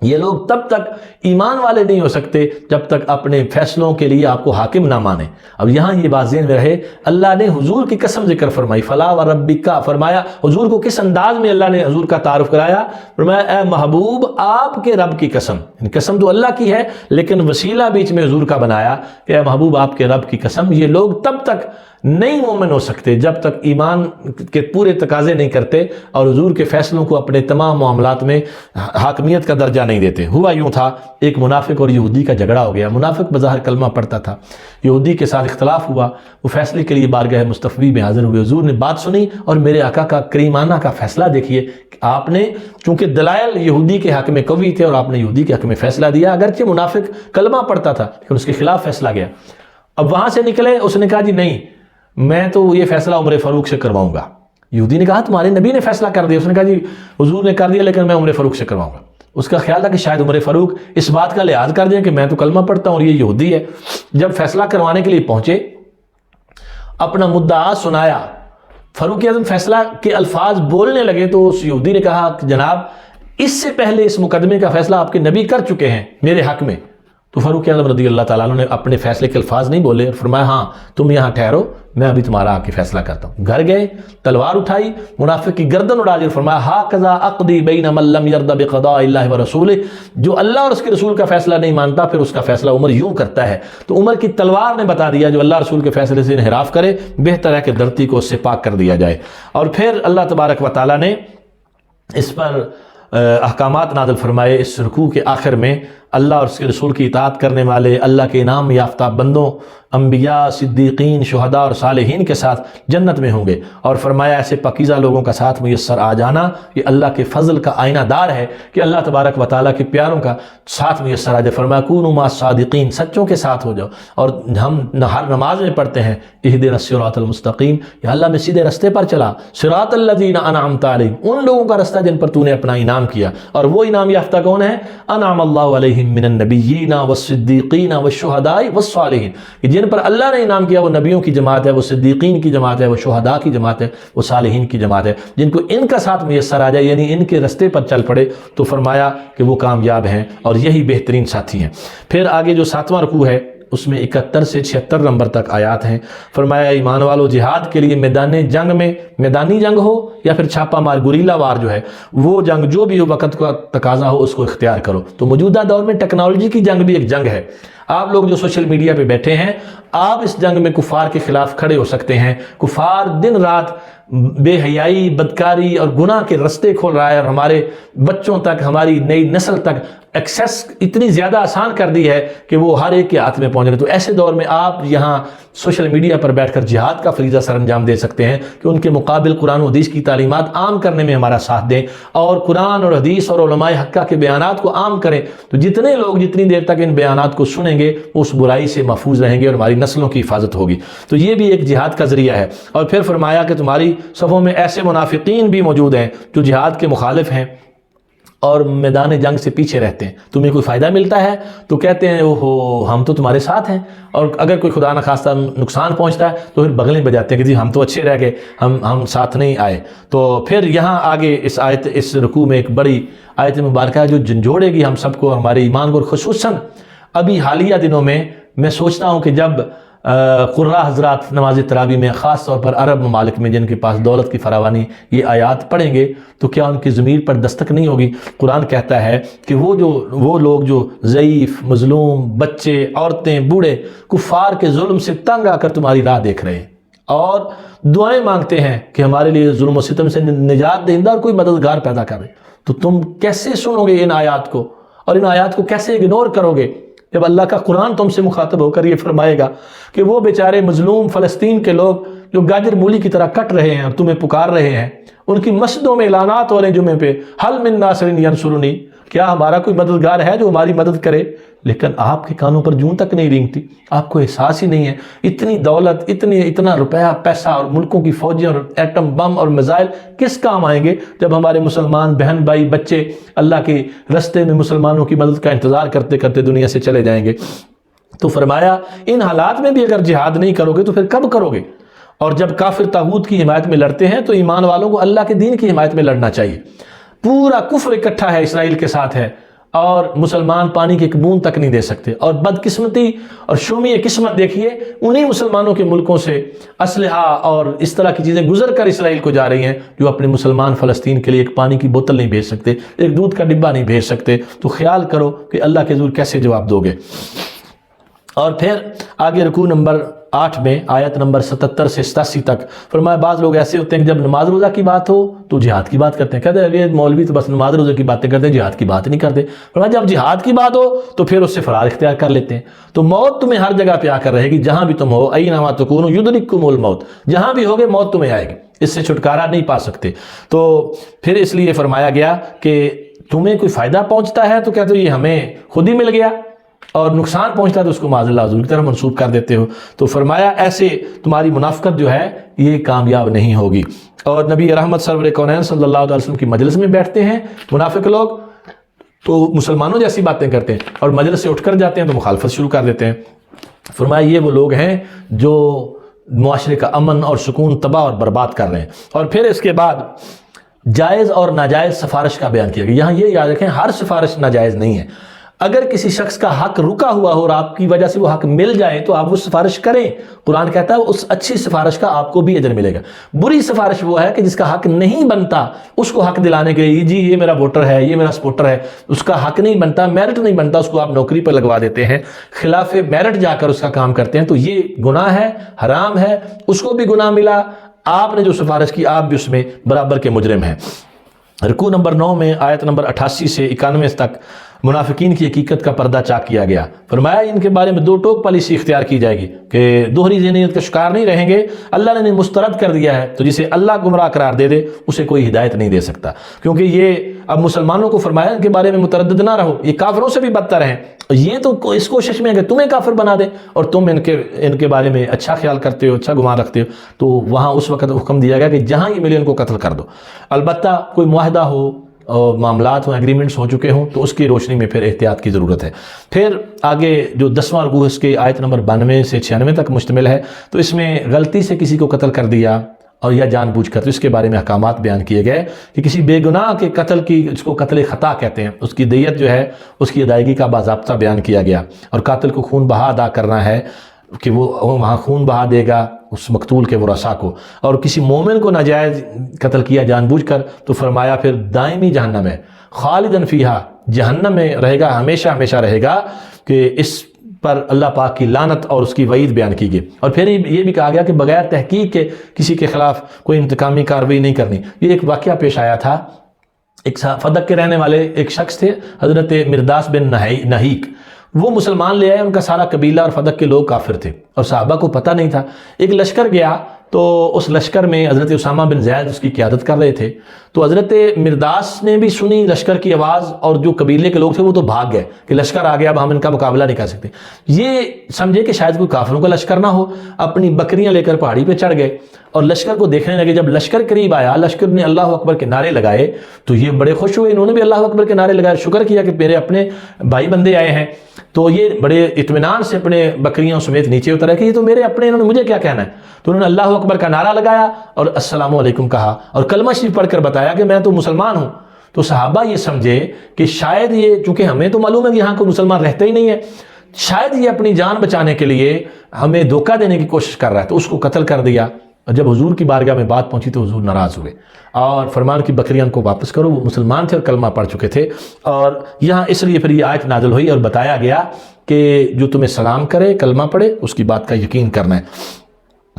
یہ لوگ تب تک ایمان والے نہیں ہو سکتے جب تک اپنے فیصلوں کے لیے آپ کو حاکم نہ مانیں۔ اب یہاں یہ بات ذہن میں رہے، اللہ نے حضور کی قسم ذکر فرمائی، فلا و ربک، فرمایا حضور کو کس انداز میں اللہ نے حضور کا تعارف کرایا، فرمایا اے محبوب آپ کے رب کی قسم، قسم تو اللہ کی ہے لیکن وسیلہ بیچ میں حضور کا بنایا کہ اے محبوب آپ کے رب کی قسم، یہ لوگ تب تک نہیں مومن ہو سکتے جب تک ایمان کے پورے تقاضے نہیں کرتے اور حضور کے فیصلوں کو اپنے تمام معاملات میں حاکمیت کا درجہ نہیں دیتے۔ ہوا یوں تھا، ایک منافق اور یہودی کا جھگڑا ہو گیا۔ منافق بظاہر کلمہ پڑھتا تھا، یہودی کے ساتھ اختلاف ہوا، وہ فیصلے کے لیے بارگاہ مستفی میں حاضر ہوئے۔ حضور نے بات سنی اور میرے آقا کا کریمانہ کا فیصلہ دیکھیے، آپ نے چونکہ دلائل یہودی کے حق میں قوی تھے اور آپ نے یہودی کے حق میں فیصلہ دیا، اگرچہ منافق کلمہ پڑھتا تھا لیکن اس کے خلاف فیصلہ گیا۔ اب وہاں سے نکلے، اس نے کہا جی نہیں، میں تو یہ فیصلہ عمر فاروق سے کرواؤں گا۔ یہودی نے کہا تمہارے نبی نے فیصلہ کر دیا، اس نے کہا جی حضور نے کر دیا لیکن میں عمر فاروق سے کرواؤں گا۔ اس کا خیال تھا کہ شاید عمر فاروق اس بات کا لحاظ کر دیں کہ میں تو کلمہ پڑھتا ہوں اور یہ یہودی ہے۔ جب فیصلہ کروانے کے لیے پہنچے، اپنا مدعا سنایا، فاروق اعظم فیصلہ کے الفاظ بولنے لگے تو اس یہودی نے کہا کہ جناب اس سے پہلے اس مقدمے کا فیصلہ آپ کے نبی کر چکے ہیں میرے حق میں۔ تو فاروق اعظم رضی اللہ تعالیٰ عنہ نے اپنے فیصلے کے الفاظ نہیں بولے اور فرمایا ہاں تم یہاں ٹھہرو، میں ابھی تمہارا آ کے فیصلہ کرتا ہوں۔ گھر گئے، تلوار اٹھائی، منافق کی گردن اڑا دی اور فرمایا ہاکذا اقضی بین من لم یرض بقضاء اللہ ورسولہ، جو اللہ اور اس کے رسول کا فیصلہ نہیں مانتا پھر اس کا فیصلہ عمر یوں کرتا ہے۔ تو عمر کی تلوار نے بتا دیا جو اللہ رسول کے فیصلے سے انحراف کرے بہتر ہے کہ دھرتی کو اس سے پاک کر دیا جائے۔ اور پھر اللہ تبارک و تعالیٰ نے اس پر احکامات نازل فرمائے۔ اس رکوع کے آخر میں اللہ اور اس کے رسول کی اطاعت کرنے والے اللہ کے انعام یافتہ بندوں، انبیاء، صدیقین، شہداء اور صالحین کے ساتھ جنت میں ہوں گے، اور فرمایا ایسے پاکیزہ لوگوں کا ساتھ میسر آ جانا یہ اللہ کے فضل کا آئینہ دار ہے کہ اللہ تبارک و تعالیٰ کے پیاروں کا ساتھ میسر آ جائے۔ فرمایا کونوا مع الصادقین، سچوں کے ساتھ ہو جاؤ۔ اور ہم ہر نماز میں پڑھتے ہیں اہدنا الصراط المستقیم، یا اللہ میں سیدھے رستے پر چلا، صراط الذین انعمت علیہم، ان لوگوں کا رستہ جن پر تو نے اپنا انعام کیا۔ اور وہ انعام یافتہ کون ہے؟ انعم اللہ علیہم من النبیین والصدیقین والشہداء والصالحین، کہ جن پر اللہ نے انعام کیا وہ نبیوں کی جماعت ہے، وہ صدیقین کی جماعت ہے، وہ شہداء کی جماعت ہے، وہ صالحین کی جماعت ہے۔ جن کو ان کا ساتھ میسر آ جائے یعنی ان کے رستے پر چل پڑے تو فرمایا کہ وہ کامیاب ہیں اور یہی بہترین ساتھی ہیں۔ پھر آگے جو 7واں رکوع ہے اس میں 71 سے 76 نمبر تک آیات ہیں۔ فرمایا ایمان والو جہاد کے لیے میدان جنگ میں، میدانی جنگ ہو یا پھر چھاپا مار گوریلا وار جو ہے وہ جنگ، جو بھی وقت کا تقاضا ہو اس کو اختیار کرو۔ تو موجودہ دور میں ٹیکنالوجی کی جنگ بھی ایک جنگ ہے۔ آپ لوگ جو سوشل میڈیا پہ بیٹھے ہیں، آپ اس جنگ میں کفار کے خلاف کھڑے ہو سکتے ہیں۔ کفار دن رات بے حیائی، بدکاری اور گناہ کے رستے کھول رہا ہے اور ہمارے بچوں تک، ہماری نئی نسل تک ایکسیس اتنی زیادہ آسان کر دی ہے کہ وہ ہر ایک کے ہاتھ میں پہنچ رہے۔ تو ایسے دور میں آپ یہاں سوشل میڈیا پر بیٹھ کر جہاد کا فریضہ سر انجام دے سکتے ہیں کہ ان کے مقابل قرآن و حدیث کی تعلیمات عام کرنے میں ہمارا ساتھ دیں اور قرآن اور حدیث اور علماء حقہ کے بیانات کو عام کریں۔ تو جتنے لوگ جتنی دیر تک ان بیانات کو سنیں گے اس برائی سے محفوظ رہیں گے اور ہماری نسلوں کی حفاظت ہوگی۔ تو یہ بھی ایک جہاد کا ذریعہ ہے۔ اور پھر فرمایا کہ تمہاری صفوں میں ایسے منافقین بھی موجود ہیں جو جہاد کے مخالف ہیں اور میدان جنگ سے پیچھے رہتے ہیں۔ تمہیں کوئی فائدہ ملتا ہے تو کہتے ہیں اوہو ہم تو تمہارے ساتھ ہیں، اور اگر کوئی خدا نخواستہ نقصان پہنچتا ہے تو پھر بغلیں بجاتے ہیں کہ جی ہم تو اچھے رہ گئے، ہم ساتھ نہیں آئے۔ تو پھر یہاں آگے اس رکوع میں ایک بڑی آیت مبارکہ ہے جو جھنجھوڑے گی ہم سب کو، ہمارے ایمان کو۔ اور خصوصاً ابھی حالیہ دنوں میں سوچتا ہوں کہ جب قراء حضرات نماز تراویح میں خاص طور پر عرب ممالک میں جن کے پاس دولت کی فراوانی یہ آیات پڑھیں گے تو کیا ان کی ضمیر پر دستک نہیں ہوگی؟ قرآن کہتا ہے کہ وہ لوگ جو ضعیف، مظلوم، بچے، عورتیں، بوڑھے کفار کے ظلم سے تنگ آ کر تمہاری راہ دیکھ رہے ہیں اور دعائیں مانگتے ہیں کہ ہمارے لیے ظلم و ستم سے نجات دہندہ اور کوئی مددگار پیدا کرے، تو تم کیسے سنو گے ان آیات کو اور ان آیات کو کیسے اگنور کرو گے جب اللہ کا قرآن تم سے مخاطب ہو کر یہ فرمائے گا کہ وہ بیچارے مظلوم فلسطین کے لوگ جو گاجر مولی کی طرح کٹ رہے ہیں اور تمہیں پکار رہے ہیں، ان کی مسجدوں میں اعلانات ہو رہے ہیں جمعے پہ، حل من ناصر ینصرنی، کیا ہمارا کوئی مددگار ہے جو ہماری مدد کرے؟ لیکن آپ کے کانوں پر جون تک نہیں رینگتی، آپ کو احساس ہی نہیں ہے اتنی دولت، اتنا روپیہ پیسہ اور ملکوں کی فوجیں اور ایٹم بم اور میزائل کس کام آئیں گے جب ہمارے مسلمان بہن بھائی بچے اللہ کے رستے میں مسلمانوں کی مدد کا انتظار کرتے کرتے دنیا سے چلے جائیں گے۔ تو فرمایا ان حالات میں بھی اگر جہاد نہیں کرو گے تو پھر کب کرو گے؟ اور جب کافر طاغوت کی حمایت میں لڑتے ہیں تو ایمان والوں کو اللہ کے دین کی حمایت میں لڑنا چاہیے۔ پورا کفر اکٹھا ہے، اسرائیل کے ساتھ ہے، اور مسلمان پانی کی ایک بوند تک نہیں دے سکتے، اور بدقسمتی اور شومی قسمت دیکھیے انہی مسلمانوں کے ملکوں سے اسلحہ اور اس طرح کی چیزیں گزر کر اسرائیل کو جا رہی ہیں، جو اپنے مسلمان فلسطین کے لیے ایک پانی کی بوتل نہیں بھیج سکتے، ایک دودھ کا ڈبہ نہیں بھیج سکتے۔ تو خیال کرو کہ اللہ کے حضور کیسے جواب دو گے۔ اور پھر آگے رکوع نمبر 8 میں آیت نمبر 77 سے 87 تک فرمایا بعض لوگ ایسے ہوتے ہیں کہ جب نماز روزہ کی بات ہو تو جہاد کی بات کرتے ہیں، کہتے ہیں یہ مولوی تو بس نماز روزہ کی باتیں کرتے ہیں، جہاد کی بات نہیں کرتے۔ فرمایا جب جہاد کی بات ہو تو پھر اس سے فرار اختیار کر لیتے ہیں۔ تو موت تمہیں ہر جگہ پہ آ کر رہے گی، جہاں بھی تم ہو، اینما تکونوا یدرککم الموت، جہاں بھی ہوگے موت تمہیں آئے گی، اس سے چھٹکارا نہیں پا سکتے۔ تو پھر اس لیے فرمایا گیا کہ تمہیں کوئی فائدہ پہنچتا ہے تو کہتے ہو یہ ہمیں خود ہی مل گیا، اور نقصان پہنچتا ہے تو اس کو معاذ اللہ حضور کی طرف منسوب کر دیتے ہو۔ تو فرمایا ایسے تمہاری منافقت جو ہے یہ کامیاب نہیں ہوگی۔ اور نبی رحمت سرور کونین صلی اللہ علیہ وسلم کی مجلس میں بیٹھتے ہیں منافق لوگ تو مسلمانوں جیسی باتیں کرتے ہیں، اور مجلس سے اٹھ کر جاتے ہیں تو مخالفت شروع کر دیتے ہیں۔ فرمایا یہ وہ لوگ ہیں جو معاشرے کا امن اور سکون تباہ اور برباد کر رہے ہیں۔ اور پھر اس کے بعد جائز اور ناجائز سفارش کا بیان کیا گیا۔ یہاں یہ یاد رکھیں ہر سفارش ناجائز نہیں ہے۔ اگر کسی شخص کا حق رکا ہوا ہو اور آپ کی وجہ سے وہ حق مل جائے تو آپ وہ سفارش کریں، قرآن کہتا ہے اس اچھی سفارش کا آپ کو بھی اجر ملے گا۔ بری سفارش وہ ہے کہ جس کا حق نہیں بنتا اس کو حق دلانے کے لیے جی یہ میرا ووٹر ہے، یہ میرا سپورٹر ہے، اس کا حق نہیں بنتا، میرٹ نہیں بنتا، اس کو آپ نوکری پر لگوا دیتے ہیں، خلاف میرٹ جا کر اس کا کام کرتے ہیں، تو یہ گناہ ہے، حرام ہے، اس کو بھی گناہ ملا، آپ نے جو سفارش کی آپ بھی اس میں برابر کے مجرم ہیں۔ رکوع نمبر 9 میں آیت نمبر 88 سے 91 تک منافقین کی حقیقت کا پردہ چاک کیا گیا۔ فرمایا ان کے بارے میں دو ٹوک پالیسی اختیار کی جائے گی کہ دوہری ذہنیت کا شکار نہیں رہیں گے۔ اللہ نے انہیں مسترد کر دیا ہے، تو جسے اللہ گمراہ قرار دے دے اسے کوئی ہدایت نہیں دے سکتا، کیونکہ یہ اب مسلمانوں کو فرمایا ان کے بارے میں متردد نہ رہو، یہ کافروں سے بھی بدتر ہیں۔ یہ تو اس کوشش میں ہے کہ تمہیں کافر بنا دے اور تم ان کے بارے میں اچھا خیال کرتے ہو، اچھا گمان رکھتے ہو، تو وہاں اس وقت حکم دیا گیا کہ جہاں یہ ملے ان کو قتل کر دو۔ البتہ کوئی معاہدہ ہو اور معاملات ہوں، ایگریمنٹس ہو چکے ہوں تو اس کی روشنی میں پھر احتیاط کی ضرورت ہے۔ پھر آگے جو 10واں رکوع اس کے آیت نمبر 92 سے 96 تک مشتمل ہے، تو اس میں غلطی سے کسی کو قتل کر دیا اور یا جان بوجھ کر، تو اس کے بارے میں احکامات بیان کیے گئے کہ کسی بے گناہ کے قتل کی، اس کو قتل خطا کہتے ہیں، اس کی دیت جو ہے اس کی ادائیگی کا باضابطہ بیان کیا گیا، اور قاتل کو خون بہا ادا کرنا ہے کہ وہ وہاں خون بہا دے گا اس مقتول کے ورثاء کو۔ اور کسی مومن کو ناجائز قتل کیا جان بوجھ کر تو فرمایا پھر دائمی جہنم ہے، خالدن فیہا، جہنم میں رہے گا، ہمیشہ ہمیشہ رہے گا، کہ اس پر اللہ پاک کی لعنت اور اس کی وعید بیان کی گئی۔ اور پھر یہ بھی کہا گیا کہ بغیر تحقیق کے کسی کے خلاف کوئی انتقامی کارروائی نہیں کرنی۔ یہ ایک واقعہ پیش آیا تھا، ایک فدق کے رہنے والے ایک شخص تھے حضرت مرداس بن نہیک، وہ مسلمان لے آئے، ان کا سارا قبیلہ اور فدق کے لوگ کافر تھے اور صحابہ کو پتہ نہیں تھا۔ ایک لشکر گیا تو اس لشکر میں حضرت اسامہ بن زید اس کی قیادت کر رہے تھے، تو حضرت مرداس نے بھی سنی لشکر کی آواز، اور جو قبیلے کے لوگ تھے وہ تو بھاگ گئے کہ لشکر آ گیا، اب ہم ان کا مقابلہ نہیں کر سکتے۔ یہ سمجھے کہ شاید کوئی کافروں کا لشکر نہ ہو، اپنی بکریاں لے کر پہاڑی پہ چڑھ گئے اور لشکر کو دیکھنے لگے۔ جب لشکر قریب آیا، لشکر نے اللہ اکبر کے نعرے لگائے تو یہ بڑے خوش ہوئے، انہوں نے بھی اللہ اکبر کے نعرے لگائے، شکر کیا کہ میرے اپنے بھائی بندے آئے ہیں۔ تو یہ بڑے اطمینان سے اپنے بکریوں سمیت نیچے اترے کہ یہ تو میرے اپنے، انہوں نے مجھے کیا کہنا ہے۔ تو انہوں نے اللہ اکبر کا نعرہ لگایا اور السلام علیکم کہا اور کلمہ شریف پڑھ کر بتایا کہ میں تو مسلمان ہوں۔ تو صحابہ یہ سمجھے کہ شاید یہ، چونکہ ہمیں تو معلوم ہے کہ یہاں کوئی مسلمان رہتے ہی نہیں ہے، شاید یہ اپنی جان بچانے کے لیے ہمیں دھوکہ دینے کی کوشش کر رہا ہے، تو اس کو قتل کر دیا۔ اور جب حضور کی بارگاہ میں بات پہنچی تو حضور ناراض ہوئے اور فرمان کی بکریاں کو واپس کرو، وہ مسلمان تھے اور کلمہ پڑھ چکے تھے۔ اور یہاں اس لیے پھر یہ آیت نازل ہوئی اور بتایا گیا کہ جو تمہیں سلام کرے، کلمہ پڑھے، اس کی بات کا یقین کرنا ہے۔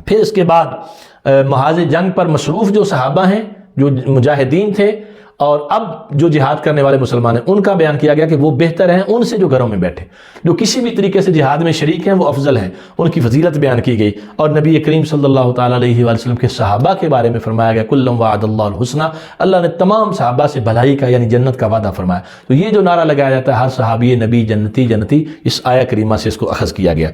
پھر اس کے بعد محاذ جنگ پر مصروف جو صحابہ ہیں، جو مجاہدین تھے اور اب جو جہاد کرنے والے مسلمان ہیں، ان کا بیان کیا گیا کہ وہ بہتر ہیں ان سے جو گھروں میں بیٹھے، جو کسی بھی طریقے سے جہاد میں شریک ہیں وہ افضل ہیں، ان کی فضیلت بیان کی گئی۔ اور نبی کریم صلی اللہ تعالیٰ علیہ وآلہ وسلم کے صحابہ کے بارے میں فرمایا گیا کلم وعد اللہ الحسنہ، اللہ نے تمام صحابہ سے بھلائی کا یعنی جنت کا وعدہ فرمایا۔ تو یہ جو نعرہ لگایا جاتا ہے ہر صحابی نبی جنتی جنتی، اس آیہ کریمہ سے اس کو اخذ کیا گیا۔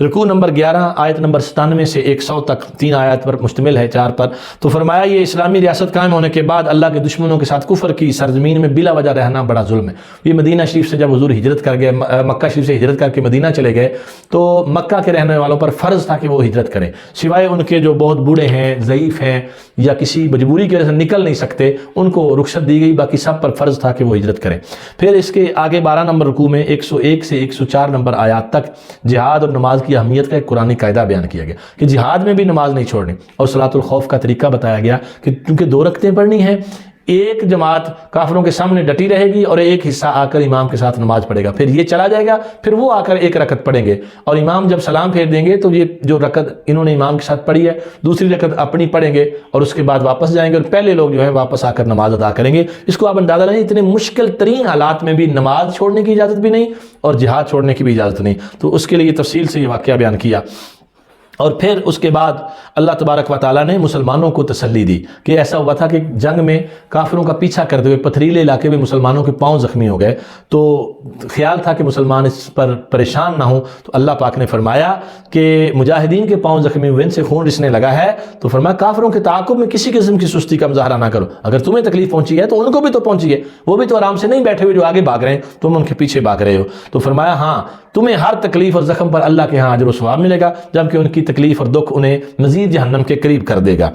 رکوع نمبر 11 آیت نمبر 97 سے 100 تک 3 آیات پر مشتمل ہے، 4 پر۔ تو فرمایا یہ اسلامی ریاست قائم ہونے کے بعد اللہ کے دشمنوں کے ساتھ کفر کی سرزمین میں بلا وجہ رہنا بڑا ظلم ہے۔ یہ مدینہ شریف سے جب حضور ہجرت کر گئے، مکہ شریف سے ہجرت کر کے مدینہ چلے گئے، تو مکہ کے رہنے والوں پر فرض تھا کہ وہ ہجرت کریں، سوائے ان کے جو بہت بوڑھے ہیں، ضعیف ہیں، یا کسی مجبوری کی وجہ سے نکل نہیں سکتے، ان کو رخصت دی گئی، باقی سب پر فرض تھا کہ وہ ہجرت کریں۔ پھر اس کے آگے 12 نمبر رکوع میں 101 سے 104 نمبر آیات تک جہاد اور نماز کی اہمیت کا ایک قرآنی قاعدہ بیان کیا گیا کہ جہاد میں بھی نماز نہیں چھوڑنی، اور صلاۃ الخوف کا طریقہ بتایا گیا کہ کیونکہ 2 رکعتیں پڑھنی ہیں، ایک جماعت کافروں کے سامنے ڈٹی رہے گی اور ایک حصہ آ کر امام کے ساتھ نماز پڑھے گا، پھر یہ چلا جائے گا، پھر وہ آ کر 1 رکعت پڑھیں گے، اور امام جب سلام پھیر دیں گے تو یہ جو رکعت انہوں نے امام کے ساتھ پڑھی ہے دوسری رکعت اپنی پڑھیں گے، اور اس کے بعد واپس جائیں گے، اور پہلے لوگ جو ہے واپس آ کر نماز ادا کریں گے۔ اس کو آپ اندازہ لگائیں، اتنے مشکل ترین حالات میں بھی نماز چھوڑنے کی اجازت بھی نہیں اور جہاد چھوڑنے کی بھی اجازت نہیں، تو اس کے لیے تفصیل سے یہ واقعہ بیان کیا۔ اور پھر اس کے بعد اللہ تبارک و تعالیٰ نے مسلمانوں کو تسلی دی کہ ایسا ہوا تھا کہ جنگ میں کافروں کا پیچھا کرتے ہوئے پتھریلے علاقے میں مسلمانوں کے پاؤں زخمی ہو گئے، تو خیال تھا کہ مسلمان اس پر پریشان نہ ہوں، تو اللہ پاک نے فرمایا کہ مجاہدین کے پاؤں زخمی ہوئے، ان سے خون رسنے لگا ہے، تو فرمایا کافروں کے تعاقب میں کسی قسم کی سستی کا مظاہرہ نہ کرو، اگر تمہیں تکلیف پہنچی ہے تو ان کو بھی تو پہنچی ہے، وہ بھی تو آرام سے نہیں بیٹھے ہوئے جو آگے بھاگ رہے ہیں، تم ان کے پیچھے بھاگ رہے ہو۔ تو فرمایا ہاں، تمہیں ہر تکلیف اور زخم پر اللہ کے ہاں اجر و ثواب ملے گا، جبکہ ان کی تکلیف اور دکھ انہیں مزید جہنم کے قریب کر دے گا۔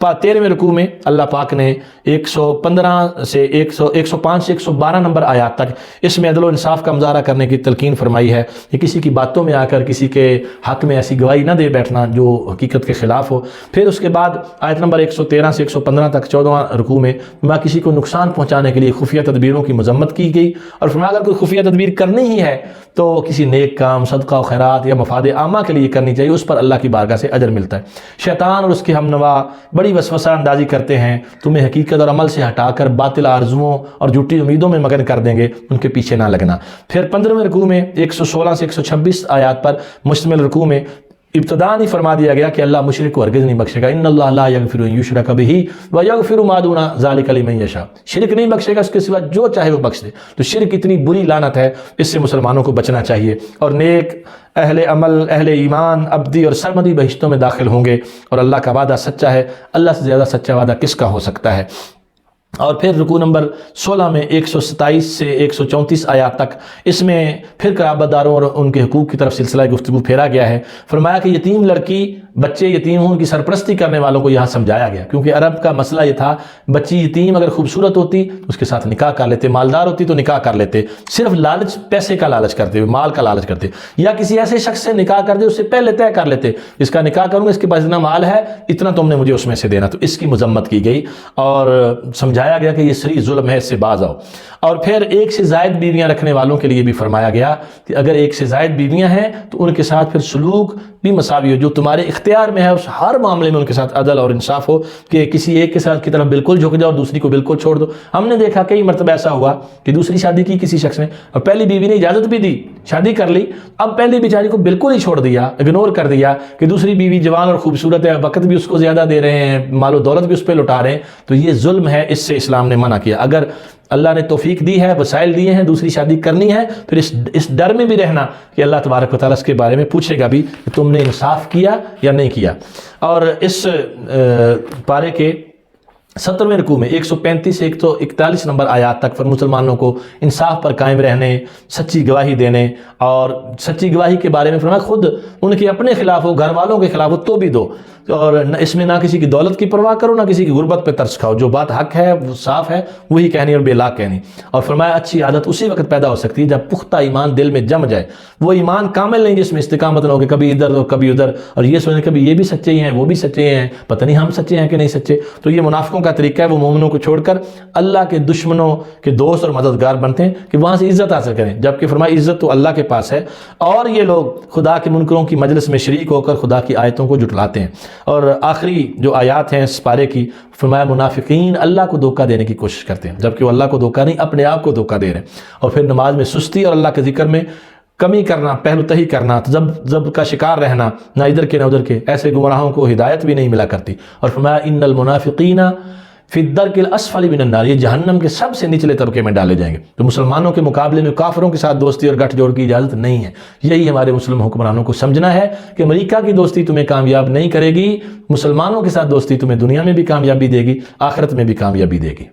13ویں رکوع میں اللہ پاک نے 105 سے 112 نمبر آیات تک اس میں عدل و انصاف کا مظاہرہ کرنے کی تلقین فرمائی ہے کہ کسی کی باتوں میں آ کر کسی کے حق میں ایسی گواہی نہ دے بیٹھنا جو حقیقت کے خلاف ہو۔ پھر اس کے بعد آیت نمبر 113 سے 115 تک 14واں رکوع میں کسی کو نقصان پہنچانے کے لیے خفیہ تدبیروں کی مذمت کی گئی، اور فرمایا اگر کوئی خفیہ تدبیر کرنی ہی ہے تو کسی نیک کام، صدقہ و خیرات یا مفاد عامہ کے لیے کرنی چاہیے، اس پر اللہ کی بارگاہ سے اجر ملتا ہے۔ شیطان اور اس کے ہم نوا بڑی وسوسہ اندازی کرتے ہیں، تمہیں حقیقت اور عمل سے ہٹا کر باطل آرزوؤں اور جھوٹی امیدوں میں مگن کر دیں گے، ان کے پیچھے نہ لگنا۔ پھر 15ویں رکوع میں 116 سے 126 آیات پر مشتمل رکوع میں ابتداء ہی فرما دیا گیا کہ اللہ مشرک کو ہرگز نہیں بخشے گا، ان اللہ لا یغفر ان یشرک بہ ویغفر ما دون ذلک لمن یشاء، شرک نہیں بخشے گا، اس کے سوا جو چاہے وہ بخش دے۔ تو شرک اتنی بری لعنت ہے، اس سے مسلمانوں کو بچنا چاہیے، اور نیک اہل عمل، اہل ایمان ابدی اور سرمدی بہشتوں میں داخل ہوں گے، اور اللہ کا وعدہ سچا ہے، اللہ سے زیادہ سچا وعدہ کس کا ہو سکتا ہے۔ اور پھر رکوع نمبر 16 میں 127 سے 134 آیات تک اس میں پھر قرابت داروں اور ان کے حقوق کی طرف سلسلہ گفتگو پھیرا گیا ہے۔ فرمایا کہ یتیم لڑکی، بچے یتیم ہوں، ان کی سرپرستی کرنے والوں کو یہاں سمجھایا گیا، کیونکہ عرب کا مسئلہ یہ تھا بچی یتیم اگر خوبصورت ہوتی تو اس کے ساتھ نکاح کر لیتے، مالدار ہوتی تو نکاح کر لیتے، صرف لالچ، پیسے کا لالچ کرتے ہوئے، مال کا لالچ کرتے، یا کسی ایسے شخص سے نکاح کر دے اس سے پہلے طے کر لیتے اس کا نکاح کروں گا، اس کے پاس اتنا مال ہے، اتنا تم نے مجھے اس میں سے دینا، تو اس کی مذمت کی گئی اور سمجھایا گیا کہ یہ سری ظلم ہے، اس سے باز آؤ۔ اور پھر 1 سے زائد بیویاں رکھنے والوں کے لیے بھی فرمایا گیا کہ اگر 1 سے زائد بیویاں ہیں تو ان کے ساتھ پھر سلوک بھی مساوی ہو، جو تمہارے اختیار میں ہے اس ہر معاملے میں ان کے ساتھ عدل اور انصاف ہو، کہ کسی ایک کے ساتھ کی طرف بالکل جھک جاؤ اور دوسری کو بالکل چھوڑ دو۔ ہم نے دیکھا کئی مرتبہ ایسا ہوا کہ دوسری شادی کی کسی شخص نے، اور پہلی بیوی نے اجازت بھی دی، شادی کر لی، اب پہلی بیچاری کو بالکل ہی چھوڑ دیا، اگنور کر دیا کہ دوسری بیوی جوان اور خوبصورت ہے، وقت بھی اس کو زیادہ دے رہے ہیں، مال و دولت بھی اس پہ لٹا رہے ہیں، تو یہ ظلم ہے، اس سے اسلام نے منع کیا۔ اگر اللہ نے توفیق دی ہے، وسائل دیے ہیں، دوسری شادی کرنی ہے، پھر اس ڈر میں بھی رہنا کہ اللہ تبارک و تعالیٰ اس کے بارے میں پوچھے گا بھی کہ تم نے انصاف کیا یا نہیں کیا۔ اور اس پارے کے 17ویں رکوع میں 135 سے 141 نمبر آیات تک پر مسلمانوں کو انصاف پر قائم رہنے، سچی گواہی دینے، اور سچی گواہی کے بارے میں فرمایا خود ان کے اپنے خلاف ہو، گھر والوں کے خلاف ہو تو بھی دو، اور اس میں نہ کسی کی دولت کی پرواہ کرو، نہ کسی کی غربت پہ ترس کھاؤ، جو بات حق ہے وہ صاف ہے وہی کہنی اور بے لاگ کہنی۔ اور فرمایا اچھی عادت اسی وقت پیدا ہو سکتی ہے جب پختہ ایمان دل میں جم جائے، وہ ایمان کامل نہیں جس میں استقامت نہ ہو کہ کبھی ادھر اور کبھی ادھر، اور یہ سوچیں کبھی یہ بھی سچے ہی ہیں وہ بھی سچے ہیں، پتہ نہیں ہم سچے ہیں کہ نہیں سچے۔ تو یہ منافقوں کا طریقہ ہے، وہ مومنوں کو چھوڑ کر اللہ کے دشمنوں کے دوست اور مددگار بنتے ہیں کہ وہاں سے عزت حاصل کریں، جبکہ فرمایا عزت تو اللہ کے پاس ہے، اور یہ لوگ خدا کے منکروں کی مجلس میں شریک ہو کر خدا کی آیتوں کو جھٹلاتے ہیں۔ اور آخری جو آیات ہیں اس پارے کی، فرمایا منافقین اللہ کو دھوکہ دینے کی کوشش کرتے ہیں، جبکہ وہ اللہ کو دھوکہ نہیں، اپنے آپ کو دھوکہ دے رہے ہیں۔ اور پھر نماز میں سستی اور اللہ کے ذکر میں کمی کرنا، پہلو تہی کرنا، ضب کا شکار رہنا، نہ ادھر کے نہ ادھر کے، ایسے گمراہوں کو ہدایت بھی نہیں ملا کرتی۔ اور فرمایا ان المنافقین فی الدرک الاسفل من النار، یہ جہنم کے سب سے نچلے طبقے میں ڈالے جائیں گے۔ تو مسلمانوں کے مقابلے میں کافروں کے ساتھ دوستی اور گٹھ جوڑ کی اجازت نہیں ہے۔ یہی ہمارے مسلم حکمرانوں کو سمجھنا ہے کہ امریکہ کی دوستی تمہیں کامیاب نہیں کرے گی، مسلمانوں کے ساتھ دوستی تمہیں دنیا میں بھی کامیابی دے گی، آخرت میں بھی کامیابی دے گی۔